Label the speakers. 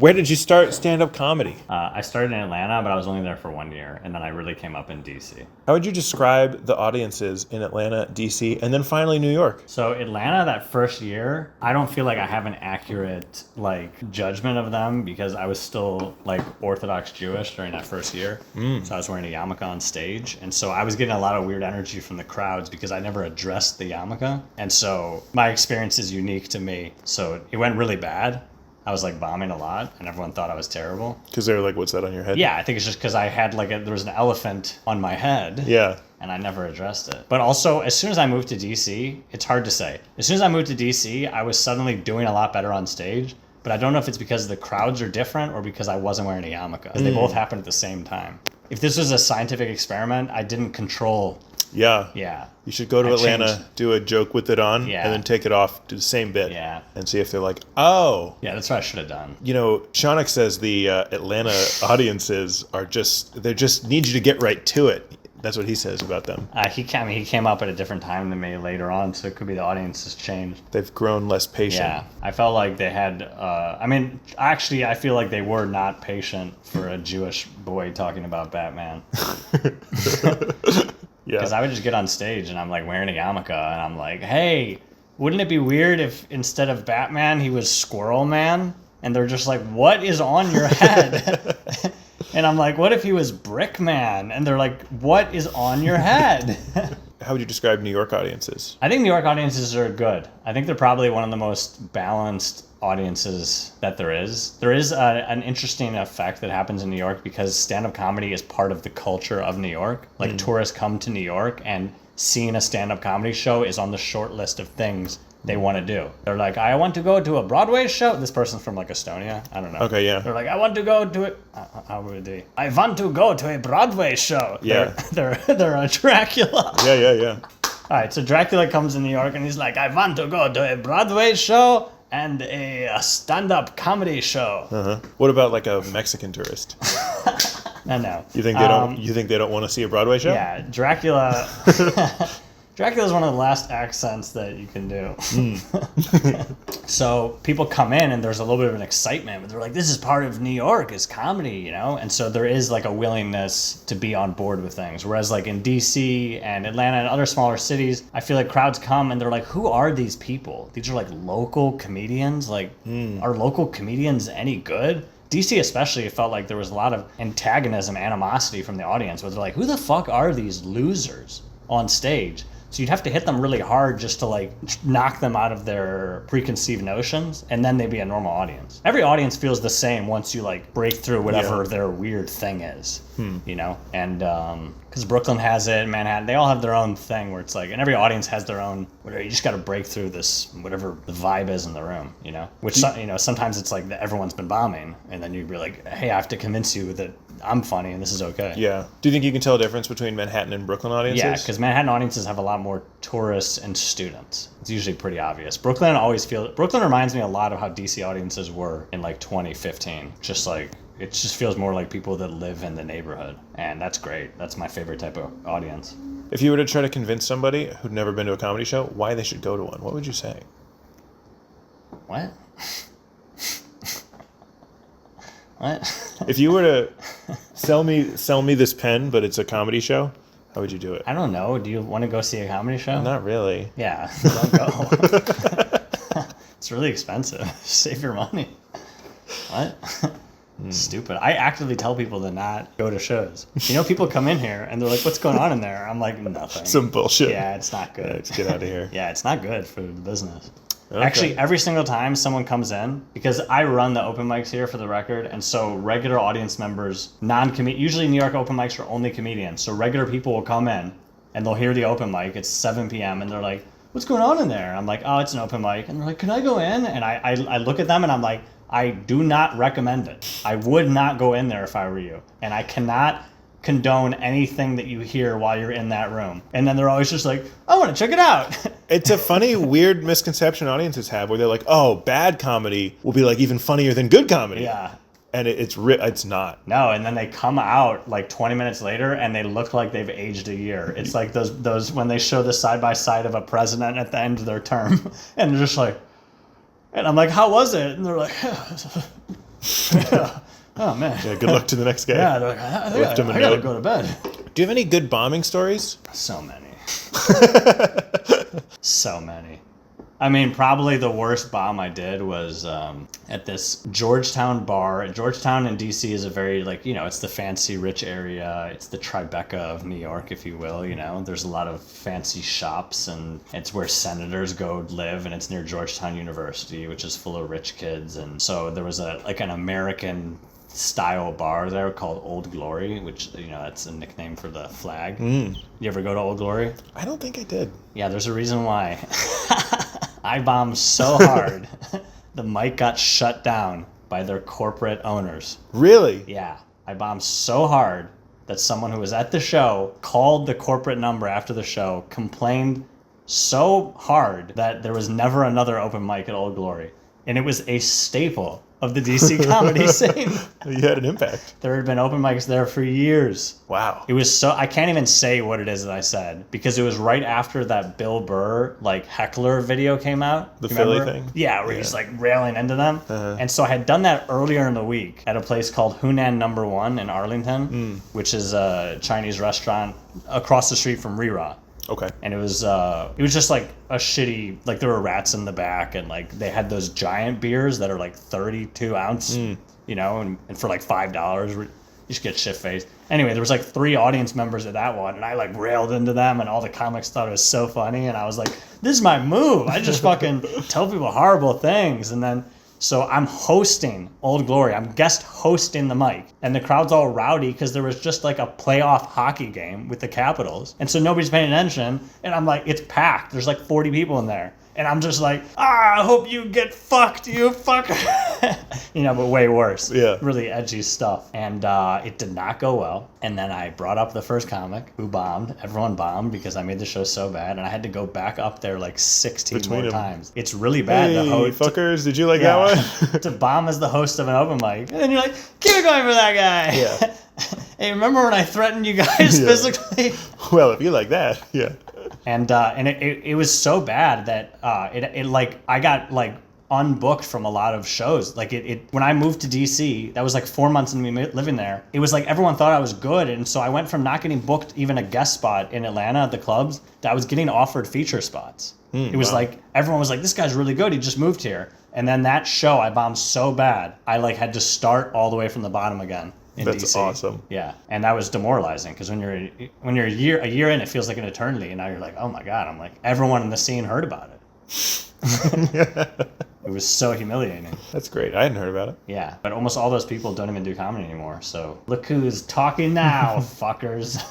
Speaker 1: Where did you start stand-up comedy?
Speaker 2: I started in Atlanta, but I was only there for 1 year, and then I really came up in D.C.
Speaker 1: How would you describe the audiences in Atlanta, D.C., and then finally New York?
Speaker 2: So Atlanta, that first year, I don't feel like I have an accurate judgment of them because I was still Orthodox Jewish during that first year. So I was wearing a yarmulke on stage, and so I was getting a lot of weird energy from the crowds because I never addressed the yarmulke, and so my experience is unique to me. So it went really bad. I was bombing a lot, and everyone thought I was terrible.
Speaker 1: Because they were like, what's that on your head?
Speaker 2: Yeah, I think it's just because I had there was an elephant on my head.
Speaker 1: Yeah.
Speaker 2: And I never addressed it. But also, as soon as I moved to DC, it's hard to say. As soon as I moved to DC, I was suddenly doing a lot better on stage. But I don't know if it's because the crowds are different or because I wasn't wearing a yarmulke. Because they both happened at the same time. If this was a scientific experiment, I didn't control.
Speaker 1: Yeah.
Speaker 2: Yeah.
Speaker 1: You should go to Atlanta, do a joke with it on,
Speaker 2: Yeah.
Speaker 1: and then take it off, do the same bit.
Speaker 2: Yeah.
Speaker 1: And see if they're like, oh.
Speaker 2: Yeah, that's what I should have done.
Speaker 1: You know, Shaunak says the Atlanta audiences are they just need you to get right to it. That's what he says about them.
Speaker 2: He came up at a different time than me later on, so it could be the audience has changed.
Speaker 1: They've grown less patient.
Speaker 2: Yeah, I felt like they had, actually, I feel like they were not patient for a Jewish boy talking about Batman.
Speaker 1: Yeah.
Speaker 2: Because I would just get on stage and I'm wearing a yarmulke and I'm like, hey, wouldn't it be weird if instead of Batman, he was Squirrel Man? And they're just like, what is on your head? And I'm like, what if he was Brick Man? And they're like, what is on your head?
Speaker 1: How would you describe New York audiences?
Speaker 2: I think New York audiences are good. I think they're probably one of the most balanced audiences that there is. There is an interesting effect that happens in New York because stand-up comedy is part of the culture of New York. Tourists come to New York and seeing a stand-up comedy show is on the short list of things they want to do. They're like, I want to go to a Broadway show. This person's from Estonia. I don't know.
Speaker 1: Okay, yeah.
Speaker 2: They're like, I want to go to it. How would it be? I want to go to a Broadway show.
Speaker 1: Yeah.
Speaker 2: They're a Dracula.
Speaker 1: Yeah.
Speaker 2: All right, so Dracula comes in New York and he's like, I want to go to a Broadway show and a stand-up comedy show.
Speaker 1: Uh-huh. What about a Mexican tourist?
Speaker 2: No.
Speaker 1: You think they don't? You think they don't want to see a Broadway show?
Speaker 2: Yeah, Dracula. Dracula's one of the last accents that you can do. So people come in and there's a little bit of an excitement, but they're like, this is part of New York, is comedy, you know? And so there is a willingness to be on board with things. Whereas in DC and Atlanta and other smaller cities, I feel like crowds come and they're like, who are these people? These are local comedians? Are local comedians any good? DC especially, it felt like there was a lot of antagonism, animosity from the audience, where they're like, who the fuck are these losers on stage? So you'd have to hit them really hard just to knock them out of their preconceived notions, and then they'd be a normal audience. Every audience feels the same once you break through whatever their weird thing is, you know? And because Brooklyn has it, Manhattan, they all have their own thing where it's and every audience has their own, whatever, you just got to break through this, whatever the vibe is in the room, you know? Which, sometimes it's that everyone's been bombing, and then you'd be like, hey, I have to convince you that I'm funny and this is okay.
Speaker 1: Yeah. Do you think you can tell a difference between Manhattan and Brooklyn audiences?
Speaker 2: Yeah, because Manhattan audiences have a lot more tourists and students. It's usually pretty obvious. Brooklyn reminds me a lot of how DC audiences were in 2015. It just feels more like people that live in the neighborhood, and that's great. That's my favorite type of audience.
Speaker 1: If you were to try to convince somebody who'd never been to a comedy show why they should go to one, what would you say?
Speaker 2: What? What?
Speaker 1: If you were to sell me this pen, but it's a comedy show, how would you do it?
Speaker 2: I don't know. Do you want to go see a comedy show?
Speaker 1: Not really.
Speaker 2: Yeah, don't go. It's really expensive. Save your money. What? Stupid. I actively tell people to not go to shows. People come in here and they're like, what's going on in there? I'm like, nothing.
Speaker 1: Some bullshit.
Speaker 2: Yeah, it's not good.
Speaker 1: Yeah, let's get out of here.
Speaker 2: Yeah, it's not good for the business.
Speaker 1: Okay.
Speaker 2: Actually, every single time someone comes in, because I run the open mics here for the record, and so regular audience members, usually New York open mics are only comedians, so regular people will come in and they'll hear the open mic, it's 7 p.m. and they're like, what's going on in there? And I'm like, oh, it's an open mic. And they're like, can I go in? And I look at them and I'm like, I do not recommend it. I would not go in there if I were you. And I cannot condone anything that you hear while you're in that room. And then they're always just like, I want to check it out.
Speaker 1: It's a funny, weird misconception audiences have where they're like, oh, bad comedy will be even funnier than good comedy.
Speaker 2: Yeah.
Speaker 1: And it's not.
Speaker 2: No, and then they come out 20 minutes later and they look like they've aged a year. It's like those when they show the side by side of a president at the end of their term, and they're just like, and I'm like, how was it? And they're like, Oh man.
Speaker 1: Yeah, good luck to the next guy.
Speaker 2: Yeah, they're like,
Speaker 1: Left him a
Speaker 2: I gotta
Speaker 1: note.
Speaker 2: go to bed.
Speaker 1: Do you have any good bombing stories?
Speaker 2: So many. So many. I mean, probably the worst bomb I did was at this Georgetown bar. Georgetown in D.C. is a very, like, you know, it's the fancy, rich area. It's the Tribeca of New York, if you will, you know. There's a lot of fancy shops, and it's where senators go live, and it's near Georgetown University, which is full of rich kids. And so there was an American style bar there called Old Glory, which, you know, that's a nickname for the flag. You ever go to Old Glory?
Speaker 1: I don't think I did.
Speaker 2: Yeah, there's a reason why. I bombed so hard, the mic got shut down by their corporate owners.
Speaker 1: Really?
Speaker 2: Yeah, I bombed so hard that someone who was at the show called the corporate number after the show, complained so hard that there was never another open mic at Old Glory. And it was a staple of the DC comedy scene.
Speaker 1: You had an impact.
Speaker 2: There had been open mics there for years.
Speaker 1: Wow.
Speaker 2: It was so, I can't even say what it is that I said, because it was right after that Bill Burr, like, heckler video came out.
Speaker 1: The
Speaker 2: You
Speaker 1: Philly
Speaker 2: remember?
Speaker 1: thing?
Speaker 2: Yeah, where he's like railing into them. And so I had done that earlier in the week at a place called Hunan Number One in Arlington, which is a Chinese restaurant across the street from Rira.
Speaker 1: Okay.
Speaker 2: And it was just like a shitty, like, there were rats in the back, and like they had those giant beers that are like 32 ounce, you know, and for like $5, you just get shit faced. Anyway, there was like 3 audience members at that one, and I like railed into them, and all the comics thought it was so funny, and I was like, this is my move. I just fucking tell people horrible things. And then so I'm hosting Old Glory. I'm guest hosting the mic. And the crowd's all rowdy because there was just like a playoff hockey game with the Capitals. And so nobody's paying attention. And I'm like, it's packed. There's like 40 people in there. And I'm just like, I hope you get fucked, you fucker. You know, but way worse.
Speaker 1: Yeah.
Speaker 2: Really edgy stuff. And it did not go well. And then I brought up the first comic who bombed. Everyone bombed because I made the show so bad. And I had to go back up there like 16
Speaker 1: Between
Speaker 2: more
Speaker 1: them.
Speaker 2: times. It's really bad.
Speaker 1: Hey,
Speaker 2: The host,
Speaker 1: fuckers, did you like that one?
Speaker 2: to bomb as the host of an open mic. And then you're like, keep it going for that guy.
Speaker 1: Yeah.
Speaker 2: Hey, remember when I threatened you guys
Speaker 1: Yeah.
Speaker 2: physically?
Speaker 1: Well, if you like that, yeah.
Speaker 2: And it was so bad that it like I got like unbooked from a lot of shows. Like it when I moved to DC, that was like 4 months into me living there. It was like everyone thought I was good, and so I went from not getting booked even a guest spot in Atlanta at the clubs to I was getting offered feature spots. It was
Speaker 1: wow.
Speaker 2: like everyone was like, this guy's really good. He just moved here. And then that show I bombed so bad, I like had to start all the way from the bottom again. In
Speaker 1: That's
Speaker 2: DC.
Speaker 1: awesome.
Speaker 2: Yeah, and that was demoralizing because when you're a year in, it feels like an eternity, and now you're like, oh my god, I'm like, everyone in the scene heard about it. It was so humiliating.
Speaker 1: That's great. I hadn't heard about it.
Speaker 2: Yeah, but almost all those people don't even do comedy anymore. So look who's talking now, fuckers.